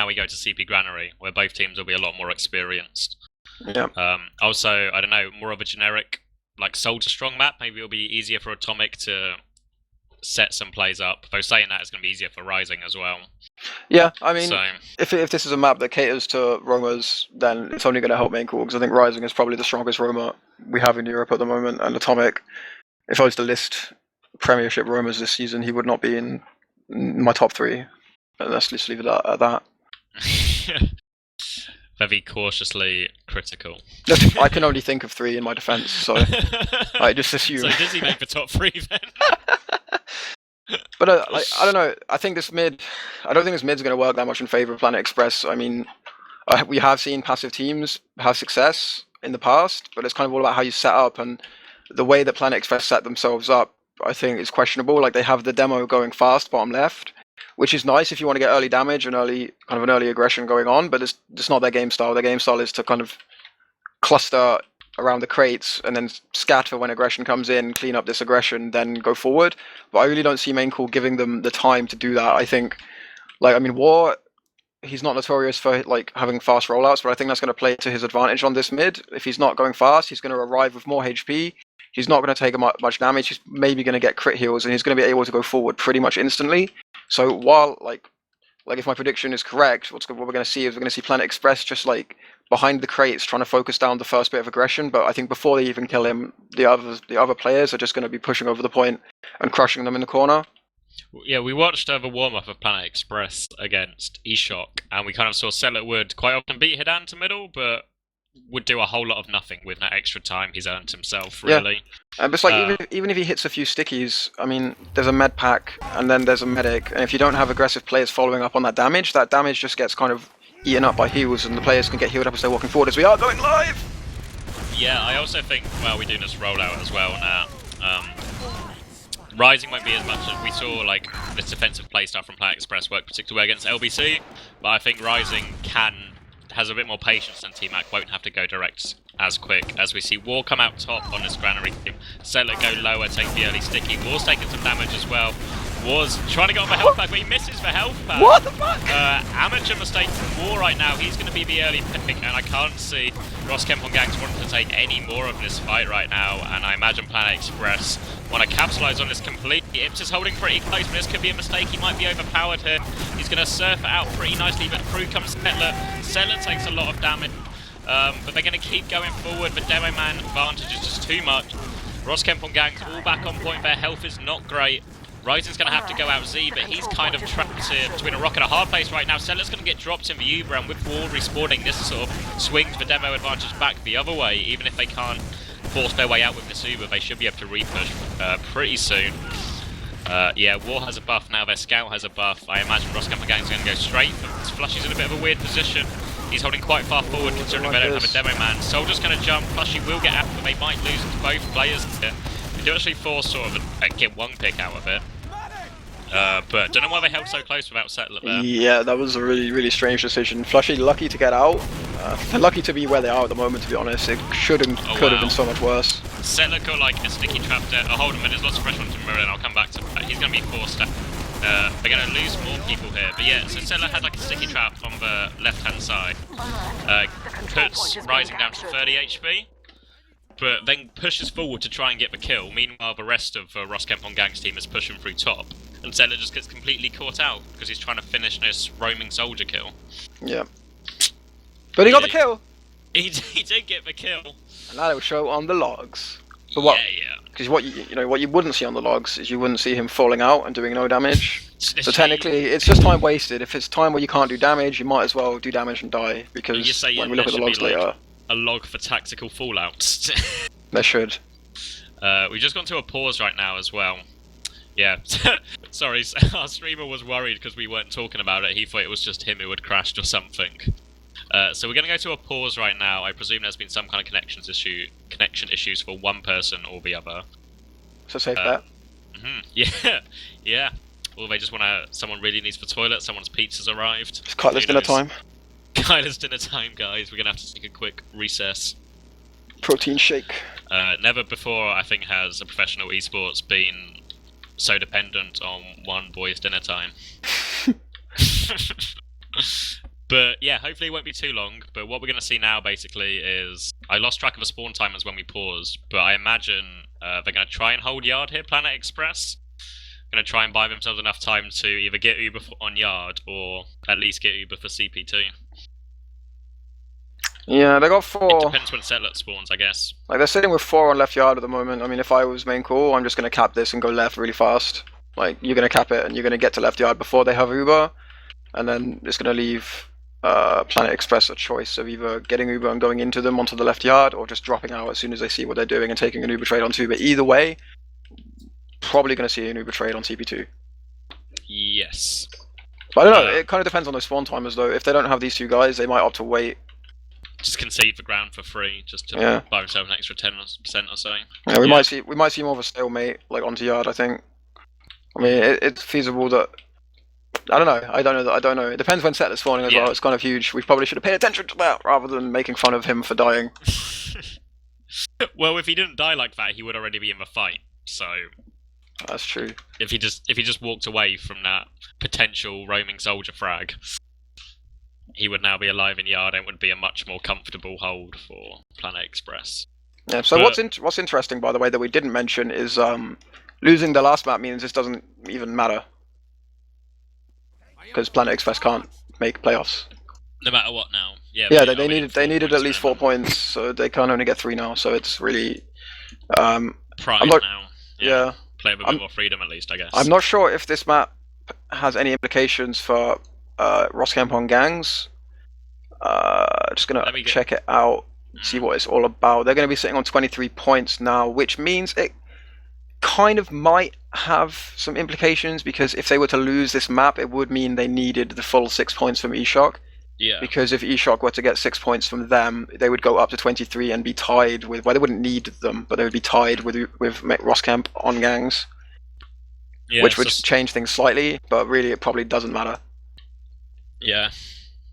now we go to CP Granary, where both teams will be a lot more experienced. Yeah. Also, I don't know, more of a generic, like, soldier strong map. Maybe it'll be easier for Atomic to set some plays up. Though saying that, it's going to be easier for Rising as well. Yeah, I mean, if this is a map that caters to roamers, then it's only going to help main call, because I think Rising is probably the strongest roamer we have in Europe at the moment, and Atomic, if I was to list Premiership roamers this season, he would not be in my top 3. Let's just leave it at that. Very cautiously critical. I can only think of 3 in my defense, so I just assume. So does he make the top 3 then? But I don't know. I think this mid. I don't think this mid's going to work that much in favor of Planet Express. I mean, we have seen passive teams have success in the past, but it's kind of all about how you set up, and the way that Planet Express set themselves up, I think, is questionable. Like, they have the demo going fast, bottom left, which is nice if you want to get early damage and early aggression going on, but it's not their game style. Their game style is to kind of cluster around the crates and then scatter when aggression comes in, clean up this aggression, then go forward. But I really don't see main call giving them the time to do that. I think, like, I mean, War, he's not notorious for like having fast rollouts, but I think that's going to play to his advantage on this mid. If he's not going fast, he's going to arrive with more HP. He's not going to take much damage. He's maybe going to get crit heals, and he's going to be able to go forward pretty much instantly. So while like if my prediction is correct, what we're going to see is we're going to see Planet Express just like behind the crates trying to focus down the first bit of aggression. But I think before they even kill him, the other players are just going to be pushing over the point and crushing them in the corner. Yeah, we watched the warm-up of Planet Express against eShock, and we kind of saw Seller would quite often beat Hidan to middle, but would do a whole lot of nothing with that extra time he's earned himself, really. Yeah. But it's like, even if he hits a few stickies, I mean, there's a med pack, and then there's a medic, and if you don't have aggressive players following up on that damage just gets kind of eaten up by heals, and the players can get healed up as they're walking forward, as we are going live! Yeah, I also think, well, we're doing this rollout as well now. Rising won't be as much as we saw, like, this defensive playstyle from Planet Express work particularly well against LBC, but I think Rising has a bit more patience than T-Mac, won't have to go direct as quick, as we see War come out top on this Granary team, Settler go lower, take the early sticky. War's taking some damage as well. War's trying to get on the health pack, but he misses the health pack. What the fuck? Amateur mistake from War right now. He's going to be the early pick, and I can't see Ross Kemp on Gangs wanting to take any more of this fight right now, and I imagine Planet Express want to capitalize on this completely. Ips is holding pretty close, but this could be a mistake. He might be overpowered here. He's going to surf it out pretty nicely, but through comes Settler. Settler takes a lot of damage, but they're going to keep going forward. The Demo Man advantage is just too much. Ross Kemp on Gangs all back on point. Their health is not great. Rising's going to have to go out Z, but he's kind of trapped here between a rock and a hard place right now. Settler's going to get dropped in the Uber, and with War respawning, this sort of swings the Demo advantage back the other way. Even if they can't force their way out with this Uber, they should be able to repush pretty soon. Yeah, War has a buff now, their Scout has a buff. I imagine Ross Kemp Gang's going to go straight, but Flushy's in a bit of a weird position. He's holding quite far forward considering they don't have a Demo Man. Soldier's going to jump, Flushy will get out, but they might lose both players here. They do actually force sort of get one pick out of it. But don't know why they held so close without Settler there. Yeah, that was a really, really strange decision. Flushy lucky to get out. They're lucky to be where they are at the moment, to be honest. It could have been so much worse. Settler got like a sticky trap there. Oh, hold on a minute, there's lots of pressure on Mirror, and I'll come back to that. He's going to be forced out. They're going to lose more people here. But yeah, so Settler had like a sticky trap on the left-hand side. Puts Rising down to 30 HP. But then pushes forward to try and get the kill. Meanwhile, the rest of Ross Kemp on Gang's team is pushing through top. And Settler just gets completely caught out because he's trying to finish this roaming soldier kill. Yeah. But he got the kill! He did get the kill. And that will show on the logs. But yeah. Because what you wouldn't see on the logs is you wouldn't see him falling out and doing no damage. So technically, it's just time wasted. If it's time where you can't do damage, you might as well do damage and die. Because when we look at the logs later, a log for tactical fallouts. There should. We've just gone to a pause right now as well. Yeah, sorry, our streamer was worried because we weren't talking about it. He thought it was just him who had crashed or something. So we're going to go to a pause right now. I presume there's been some kind of connection issues for one person or the other. So safe bet. Yeah. Or they just want to. Someone really needs the toilet. Someone's pizza's arrived. It's Kyler's dinner time. Kyler's dinner time, guys. We're going to have to take a quick recess. Protein shake. Never before, I think, has a professional esports been so dependent on one boy's dinner time. But yeah, hopefully it won't be too long. But what we're going to see now basically is I lost track of the spawn timers when we paused, but I imagine they're going to try and hold yard here, Planet Express. Going to try and buy themselves enough time to either get Uber on yard or at least get Uber for CP2. Yeah, they got It 4. depends when Settlet spawns, I guess. Like, they're sitting with 4 on left yard at the moment. I mean, if I was main call, I'm just going to cap this and go left really fast. Like, you're going to cap it and you're going to get to left yard before they have Uber. And then it's going to leave Planet Express a choice of either getting Uber and going into them onto the left yard, or just dropping out as soon as they see what they're doing and taking an Uber trade on 2. But either way, probably going to see an Uber trade on CP2. Yes. But I don't know, it kind of depends on those spawn timers though. If they don't have these 2 guys, they might opt to wait. Just concede the ground for free, just to buy themselves an extra 10% or so. Yeah, we might see more of a stalemate, like onto yard. I think. I mean, it's feasible that. I don't know. It depends when Settler's spawning as well. It's kind of huge. We probably should have paid attention to that rather than making fun of him for dying. Well, if he didn't die like that, he would already be in the fight. So that's true. If he just walked away from that potential roaming soldier frag, he would now be alive in yard and would be a much more comfortable hold for Planet Express. Yeah. So what's interesting, by the way, that we didn't mention is losing the last map means this doesn't even matter because Planet Express can't make playoffs. No matter what now. Yeah. Yeah. They needed at least 4 points, so they can only get 3 now. So it's really pride now. Yeah. Play with a bit more freedom at least, I guess. I'm not sure if this map has any implications for Roskemp on gangs. Just gonna check it out, see what it's all about. They're going to be sitting on 23 points now, which means it kind of might have some implications, because if they were to lose this map, it would mean they needed the full 6 points from eShock. Yeah. Because if eShock were to get 6 points from them, they would go up to 23 and be tied with. Well, they wouldn't need them, but they would be tied with Roskemp on gangs. Yeah, which would change things slightly, but really it probably doesn't matter. Yeah.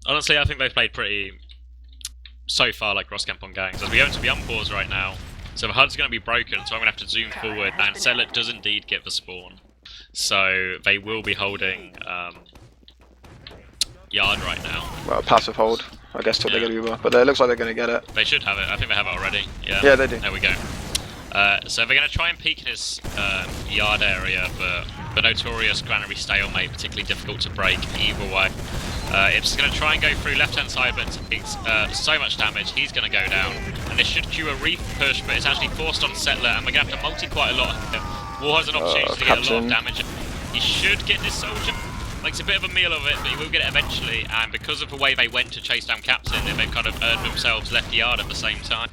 Honestly, I think they've played pretty, so far, like Roskemp on gangs. As we go into the unpause right now, so the HUD's going to be broken, so I'm going to have to zoom forward, and Settlet does indeed get the spawn. So they will be holding yard right now. Well, passive hold, I guess, till they get Uber. But it looks like they're going to get it. They should have it. I think they have it already. Yeah. Yeah, they do. There we go. So they're going to try and peek his yard area, but the notorious granary stalemate, particularly difficult to break either way. It's going to try and go through left-hand side, but it's so much damage, he's going to go down. And this should cue a re-push, but it's actually forced on Settler, and we're going to have to multi quite a lot. War has an opportunity to get a lot of damage. He should get this soldier. Makes a bit of a meal of it, but he will get it eventually, and because of the way they went to chase down Captain, they've kind of earned themselves left yard at the same time.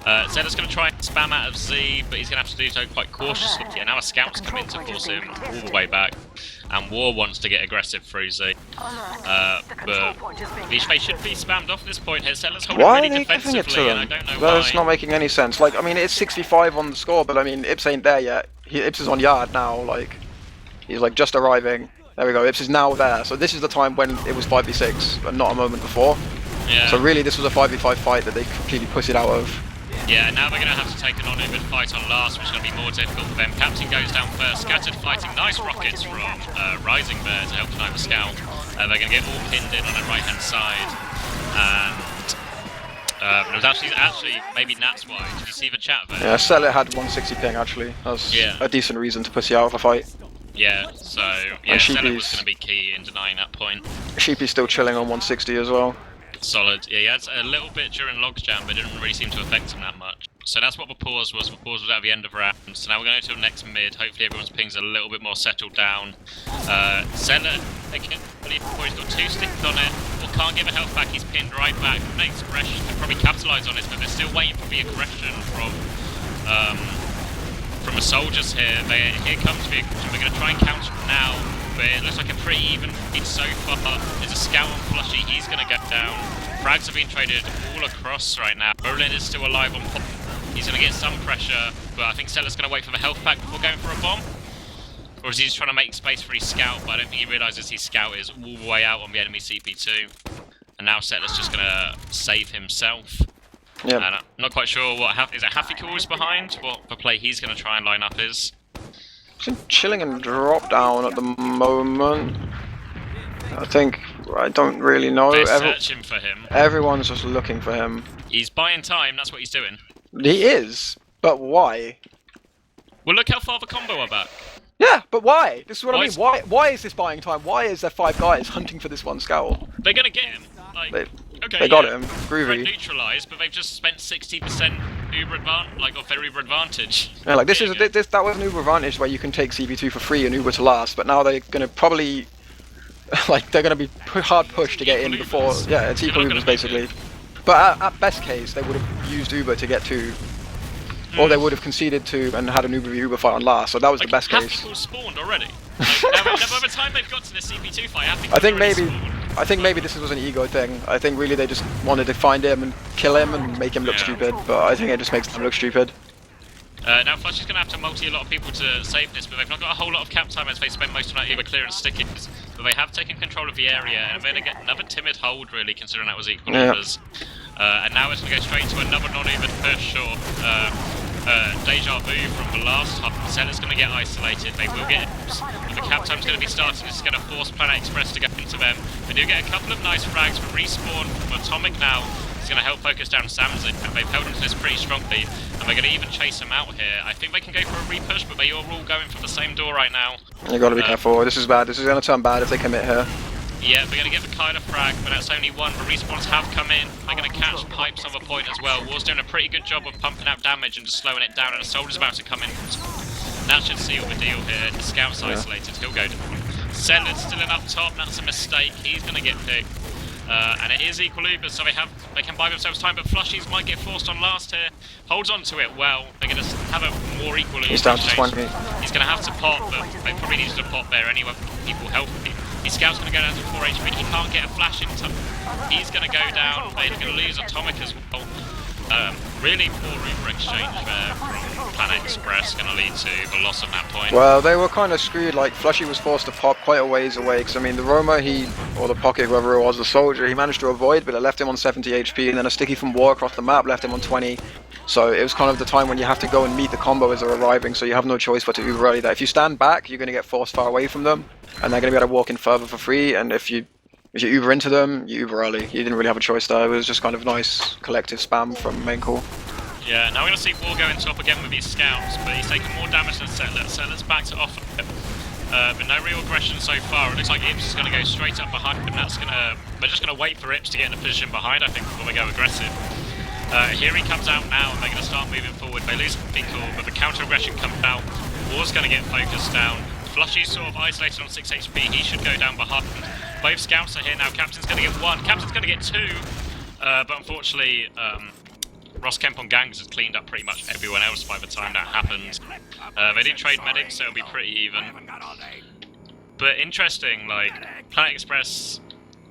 Zedda's going to try and spam out of Z, but he's going to have to do so quite cautiously. And now a scout's come in to force him all the way back. And War wants to get aggressive through Z. But they should be spammed off at this point here. Zella's holding really defensively, and I don't know why. That's not making any sense. Like, I mean, it's 65 on the score, but I mean, Ips ain't there yet. Ips is on yard now, like, he's like just arriving. There we go, Ips is now there. So this is the time when it was 5v6, but not a moment before. Yeah. So really, this was a 5v5 fight that they completely put it out of. Yeah, now they're going to have to take an on-even fight on last, which is going to be more difficult for them. Captain goes down first, Scattered fighting nice rockets from Rising Bear to help deny the scout. They're going to get all pinned in on the right-hand side. And it was actually maybe Nat's wide. Did you see the chat there? Yeah, Settler had 160 ping actually. That was a decent reason to pussy out of a fight. Yeah, so yeah, Settler was going to be key in denying that point. Sheepy's still chilling on 160 as well. Solid. Yeah, he had a little bit during Logjam, but it didn't really seem to affect him that much. So that's what the pause was. The pause was at the end of the round. So now we're going to the next mid. Hopefully everyone's ping's a little bit more settled down. Settler, again, he's got 2 sticks on it. Or can't give a health back. He's pinned right back. Next aggression can probably capitalise on this, but they're still waiting for the aggression from the soldiers here. Here comes the aggression. We're going to try and counter it now. But it looks like a pretty even feed so far. There's a scout on Flushy, he's going to get down. Frags have been traded all across right now. Berlin is still alive on pop. He's going to get some pressure, but I think Settler's going to wait for the health pack before going for a bomb. Or is he just trying to make space for his scout, but I don't think he realises his scout is all the way out on the enemy CP2. And now Settler's just going to save himself. Yeah. And I'm not quite sure what is it Happy Cool behind? What the play he's going to try and line up is. He's chilling and drop down at the moment. I think I don't really know. They're searching for him. Everyone's just looking for him. He's buying time, that's what he's doing. He is, but why? Well, look how far the combo are back. Yeah, but why? This is what I mean. is- Why is this buying time? Why is there 5 guys hunting for this one scout? They're gonna get him. Like, okay, They got yeah, him. threat Groovy. neutralized, but they've just spent 60% Uber advantage, like of their Uber advantage. Yeah, like this There is you go. that was an Uber advantage where you can take CP2 for free and Uber to last, but now they're gonna probably like they're gonna be hard pushed to get in Equal before. Ubers. Yeah, it's They're equal not gonna Ubers make basically. it. But at best case, they would have used Uber to get 2. Or they would have conceded 2 and had an Uber fight on last, so that was Like, the best half case. people spawned already. Like, by the time they've got to the CP2 fight, half people I think already maybe spawned. I think maybe this was an ego thing. I think really they just wanted to find him and kill him and make him look Yeah. stupid, but I think it just makes them look stupid. Now Flush is going to have to multi a lot of people to save this, but they've not got a whole lot of cap time as they spend most of that Uber clearing stickies. But they have taken control of the area, and they're going to get another timid hold, really, considering that was equal Yeah. Ubers. And now it's going to go straight to another non-Uber push, or deja vu from the last time. Zeller's going to get isolated, they will get imps. The cap time's going to be starting, this is going to force Planet Express to go into them. They do get a couple of nice frags for respawn from Atomic now. It's going to help focus down Samson, and they've held onto this pretty strongly, and they're going to even chase him out here. I think they can go for a repush, but they are all going for the same door right now. You gotta be careful. This is bad. This is gonna turn bad if they commit here. Yeah, they're going to get the Kaida frag, but that's only one. The respawns have come in. They're going to catch pipes on the point as well. War's doing a pretty good job of pumping out damage and just slowing it down, and the soldier's about to come in. That should seal the deal here. The scout's isolated. He'll go down. Zeller's still in up top. That's a mistake. He's going to get picked. And it is equal Ubers, so they can buy themselves time, but Flushies might get forced on last here. Holds on to it well. They're going to have a more equal Uber He's down to exchange. 20. He's going to have to pop, but they probably need to pop there anyway. People healthy. His scout's going to go down to 4 HP. He can't get a flash in time. He's going to go down. They're going to lose Atomic as well. Really poor Uber exchange there from Planet Express, going to lead to the loss of that point. Well, they were kind of screwed. Like Flushy was forced to pop quite a ways away. Because I mean, the Roma, or the Pocket, whoever it was, the soldier, he managed to avoid, but it left him on 70 HP, and then a sticky from War across the map left him on 20. So it was kind of the time when you have to go and meet the combo as they're arriving. So you have no choice but to Uber early. That if you stand back, you're going to get forced far away from them, and they're going to be able to walk in further for free. And if you Uber into them, you Uber early. You didn't really have a choice there. It was just kind of nice collective spam from main core. Yeah, now we're going to see War going top again with his scouts, but he's taking more damage than Settler. Settler's back to offer him. But no real aggression so far. It looks like Ips is going to go straight up behind him. They're just going to wait for Ips to get in a position behind, I think, before they go aggressive. Here he comes out now, and they're going to start moving forward. They lose Pickle, but the counter-aggression comes out. War's going to get focused down. Flushy's sort of isolated on 6 HP. He should go down behind. Both scouts are here now. Captain's going to get 1. Captain's going to get 2. But unfortunately, Ross Kemp on Gangs has cleaned up pretty much everyone else by the time that happened. They did trade medics, so it'll be pretty even. But interesting, like, Planet Express,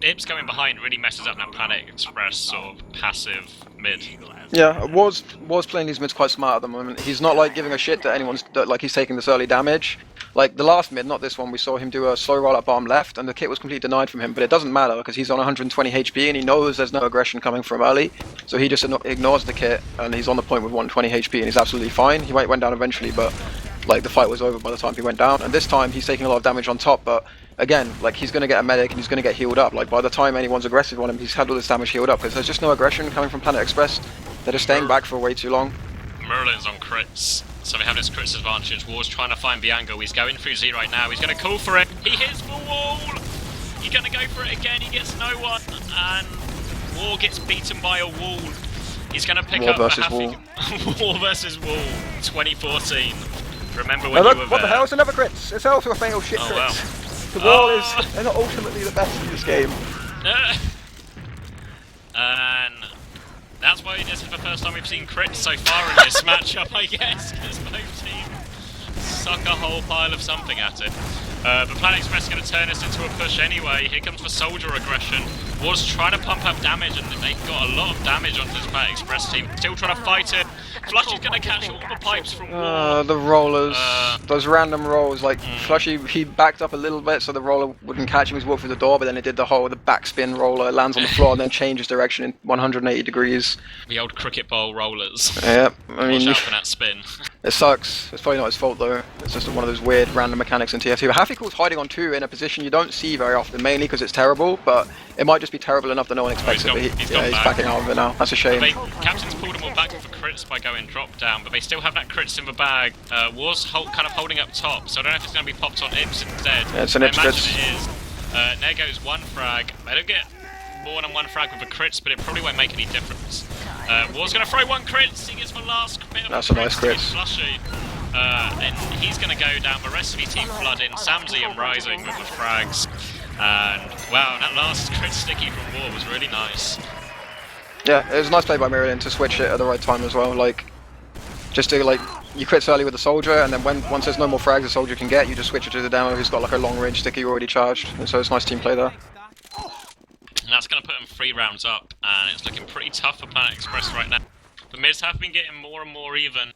Ips going behind really messes up that Planet Express sort of passive mid. Yeah, War's playing these mids quite smart at the moment. He's not like giving a shit that like he's taking this early damage. Like the last mid, not this one, we saw him do a slow roll up bomb left, and the kit was completely denied from him. But it doesn't matter because he's on 120 HP and he knows there's no aggression coming from early, so he just ignores the kit and he's on the point with 120 HP and he's absolutely fine. He went down eventually, but like the fight was over by the time he went down. And this time he's taking a lot of damage on top, but again, like he's going to get a medic and he's going to get healed up. Like by the time anyone's aggressive on him, he's had all this damage healed up because there's just no aggression coming from Planet Express. They're just staying back for way too long. Merlin's on crits, so they have this crits advantage. War's trying to find the angle. He's going through Z right now. He's going to call for it. He hits the wall. He's going to go for it again. He gets no one, and War gets beaten by a wall. He's going to pick War up versus the wall. War versus Wall 2014. Remember when Oh, you look, were what there? the hell? It's another crits. It's also a failed shit Oh, crits. wow. The wall is they're not ultimately the best in this game. And that's why this is the first time we've seen crits so far in this matchup, I guess, because both teams suck a whole pile of something at it. But Planet Express is going to turn this into a push anyway. Here comes the soldier aggression. War's trying to pump up damage, and they've got a lot of damage onto this Planet Express team. Still trying to fight it. Flush is going to catch all the pipes from War. The rollers, those random rolls, like Flushy, he backed up a little bit so the roller wouldn't catch him. He's walked through the door, but then it did the backspin roller, lands on the floor, and then changes direction in 180 degrees. The old cricket ball rollers. Yep, I mean, Watch out for that spin. It sucks. It's probably not his fault though. It's just one of those weird random mechanics in TF2. Hafiko's hiding on 2 in a position you don't see very often, mainly because it's terrible, but it might just be terrible enough that no one expects it. But he's backing out of it now. That's a shame. Captain's pulled them all back for crits by going drop down, but they still have that crits in the bag. War's kind of holding up top, so I don't know if it's going to be popped on Ips instead. Yeah, it's an Ips crits. It is. Nego's 1 frag. They don't get more than 1 frag with the crits, but it probably won't make any difference. War's going to throw 1 crit, he gets the last bit of That's a nice crit. Flushy. And he's going to go down, the rest of his team flooding, Samsy and Rising with the frags. And wow, that last crit sticky from War was really nice. Yeah, it was a nice play by Marilyn to switch it at the right time as well. Like, just to like, you crits early with the soldier, and then once there's no more frags the soldier can get, you just switch it to the demo who's got like a long range sticky already charged. And so it's nice team play there. And that's going to put them 3 rounds up, and it's looking pretty tough for Planet Express right now. The mids have been getting more and more even,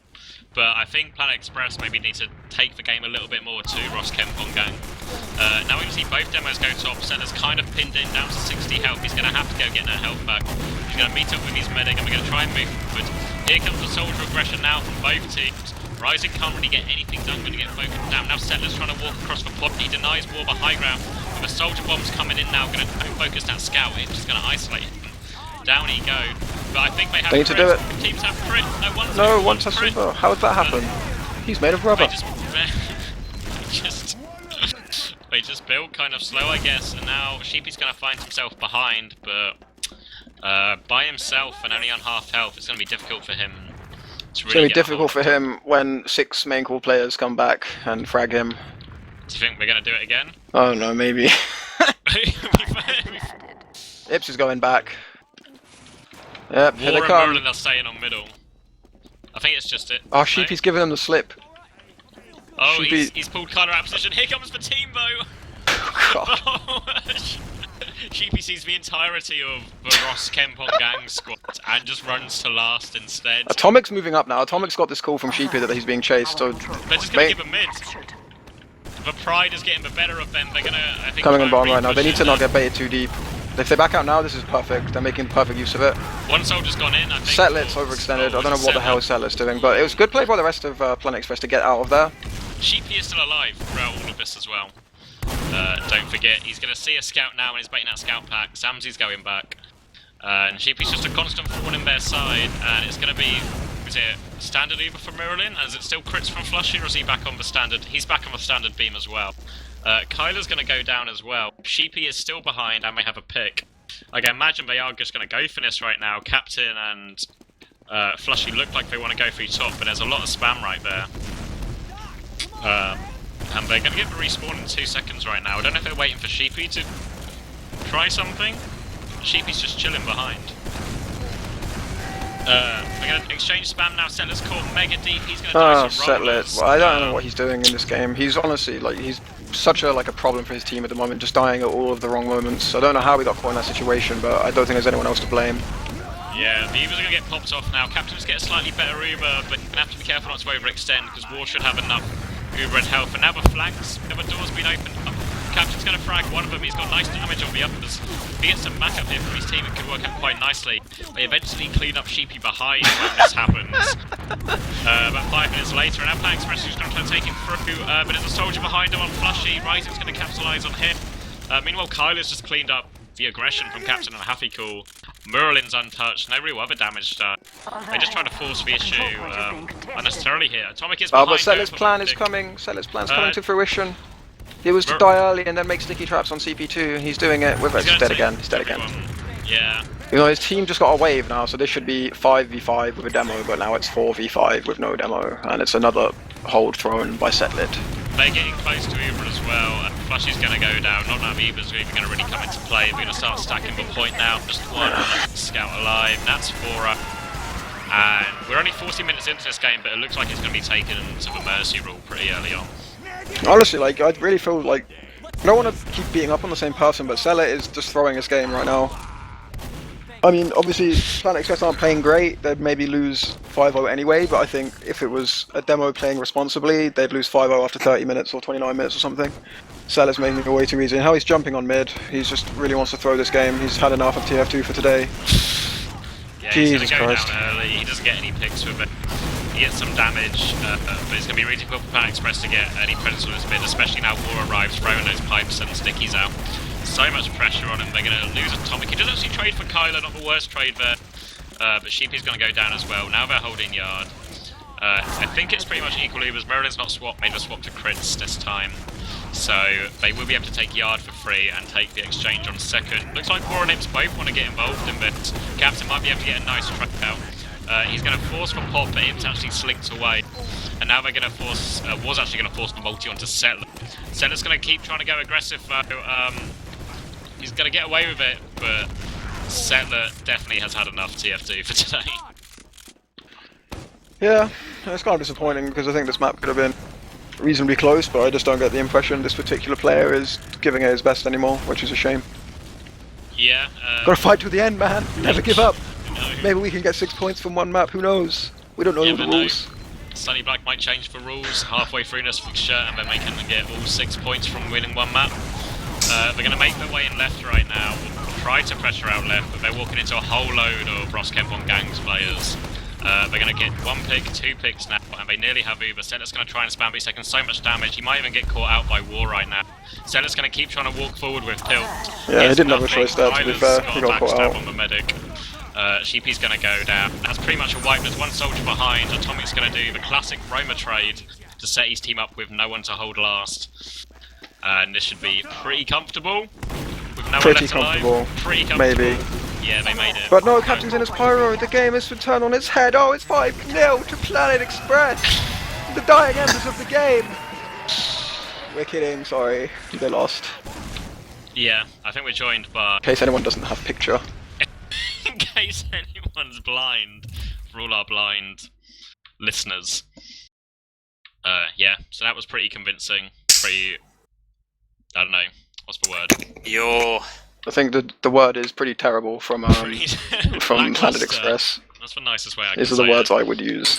but I think Planet Express maybe need to take the game a little bit more to Ross Kempon gang. Now we can see both demos go top. Senna's kind of pinned in down to 60 health. He's going to have to go get that health back. He's going to meet up with his medic, and we're going to try and move forward. Here comes the soldier aggression now from both teams. Rising can't really get anything done, going to get focused down. Now Settler's trying to walk across the plot. He denies War the high ground. With the soldier bombs coming in now, going to focus that scout. It's just going to isolate him. Down he go. But I think they have need to do it. Teams have crit. No, one touch super. How would that happen? He's made of rubber. They just built kind of slow, I guess, and now Sheepy's going to find himself behind, but by himself and only on half health, it's going to be difficult for him. It's going to be difficult for him when 6 main core players come back and frag him. Do you think we're going to do it again? Oh no, maybe. Ips is going back. Yep, here they come. Merlin are staying on middle. I think it's just it. Oh, Sheepy's giving him the slip. Oh, he's pulled Kyler out of position. Here comes the team, though. Oh, Sheepy sees the entirety of the Ross Kempon gang squad and just runs to last instead. Atomic's moving up now. Atomic's got this call from Sheepy that he's being chased. So they're just going to give him mid. The pride is getting the better of them. They're going to, I think, coming in bottom right now. They need to not get baited too deep. If they back out now, this is perfect. They're making perfect use of it. One soldier's gone in, I think. Setlit's overextended. I don't know what the hell Setlit's doing, but it was good play by the rest of Planet Express to get out of there. Sheepy is still alive throughout all of this as well. Don't forget, he's going to see a scout now and he's baiting that scout pack. Samsy's going back. And Sheepy's just a constant thorn in their side, and it's going to be, is it standard Uber for Merlin? Is it still crits from Flushy, or is he back on the standard? He's back on the standard beam as well. Kyler's going to go down as well. Sheepy is still behind and may have a pick. I can imagine they are just going to go for this right now. Captain and Flushy look like they want to go for top, but there's a lot of spam right there. And they're going to get the respawn in 2 seconds right now. I don't know if they're waiting for Sheepy to try something. Sheepy's just chilling behind. They're going to exchange spam now. Settler's caught mega deep. He's going to die some rollers. Well, I don't know what he's doing in this game. He's honestly, like, he's such a problem for his team at the moment, just dying at all of the wrong moments. I don't know how we got caught in that situation, but I don't think there's anyone else to blame. Yeah, the Ubers are going to get popped off now. Captain's get a slightly better Uber, but you're going to have to be careful not to overextend, because War should have enough Uber and health. And now the flanks, the door's been opened up. Captain's going to frag one of them. He's got nice damage on the others. If he gets some backup here from his team, it could work out quite nicely. They eventually clean up Sheepy behind when this happens. About 5 minutes later, and now Planet Express is going to try to take him through, but there's a soldier behind him on Flushy. Rising's going to capitalise on him. Meanwhile, Kyler's just cleaned up the aggression from Captain and Happy Cool. Merlin's untouched, no real other damage done. They just try to force the issue unnecessarily here. Atomic is behind. But Settler's plan is coming. Settler's plan's coming to fruition. He was to die early and then make sticky traps on CP2. He's doing it with it. He's dead again. He's dead again. Yeah. You know, his team just got a wave now, so this should be 5v5 with a demo, but now it's 4v5 with no demo, and it's another hold thrown by Setlit. They're getting close to Uber as well, and Flushy's going to go down. Not enough Uber's even going to really come into play. We're going to start stacking the point now. Just one scout alive. That's 4 up. And we're only 40 minutes into this game, but it looks like it's going to be taken to the Mercy rule pretty early on. Honestly, like, I really feel like I don't want to keep beating up on the same person, but Setlit is just throwing his game right now. I mean, obviously, Planet Express aren't playing great, they'd maybe lose 5-0 anyway, but I think if it was a demo playing responsibly, they'd lose 5-0 after 30 minutes or 29 minutes or something. Settlit's making it way too easy, and how he's jumping on mid, he just really wants to throw this game. He's had enough of TF2 for today. Yeah, Jesus he's going to go Christ. down early, he doesn't get any picks with it. get some damage, but it's going to be really difficult for Planet Express to get any presence on this mid, especially now War arrives, throwing those pipes and stickies out. So much pressure on him, they're going to lose Atomic. He does actually trade for Kyler, not the worst trade there, but Sheepy's going to go down as well. Now they're holding Yard. I think it's pretty much equal Ubers. Merlin's not made a swap to crits this time. So they will be able to take Yard for free and take the exchange on second. Looks like War and Imps both want to get involved in this. Captain might be able to get a nice trade out. He's going to force for Pop, but Imps actually slinked away. And now they're going to force, was actually going to force the multi onto Settler. Settler's going to keep trying to go aggressive though. He's going to get away with it, but Settler definitely has had enough TF2 for today. Yeah, it's kind of disappointing because I think this map could have been reasonably close, but I just don't get the impression this particular player is giving it his best anymore, which is a shame. Yeah. Gotta fight to the end, man. Never give up. No. Maybe we can get 6 points from one map. Who knows? We don't know the rules. Sunny Black might change the rules halfway through this fixture, and then they can get all 6 points from winning one map. They're going to make their way in left right now. Try to pressure out left, but they're walking into a whole load of Ross Kemp on Gangs players. They're going to get 1 pick, 2 picks now, and they nearly have Uber. Settler's going to try and spam, but he's taking so much damage, he might even get caught out by War right now. Settler's going to keep trying to walk forward with Tilt. Yeah, he didn't have a choice there, to be fair. He got caught out. On the medic. Sheepy's going to go down. That's pretty much a wipe. There's one soldier behind. Atomic's going to do the classic Roma trade to set his team up with no one to hold last. And this should be pretty comfortable. With no one left alive. Pretty comfortable. Maybe. Yeah, they made it. But no, Captain's in his pyro. The game is to turn on its head. Oh, it's 5-0 to Planet Express. The dying embers of the game. We're kidding, sorry. They lost. Yeah, I think we're joined by... In case anyone doesn't have picture. In case anyone's blind. For all our blind listeners. Yeah, so that was pretty convincing. Pretty... I don't know. What's the word? I think the word is pretty terrible from Planet Express. That's the nicest way I can say it. These are the words I would use.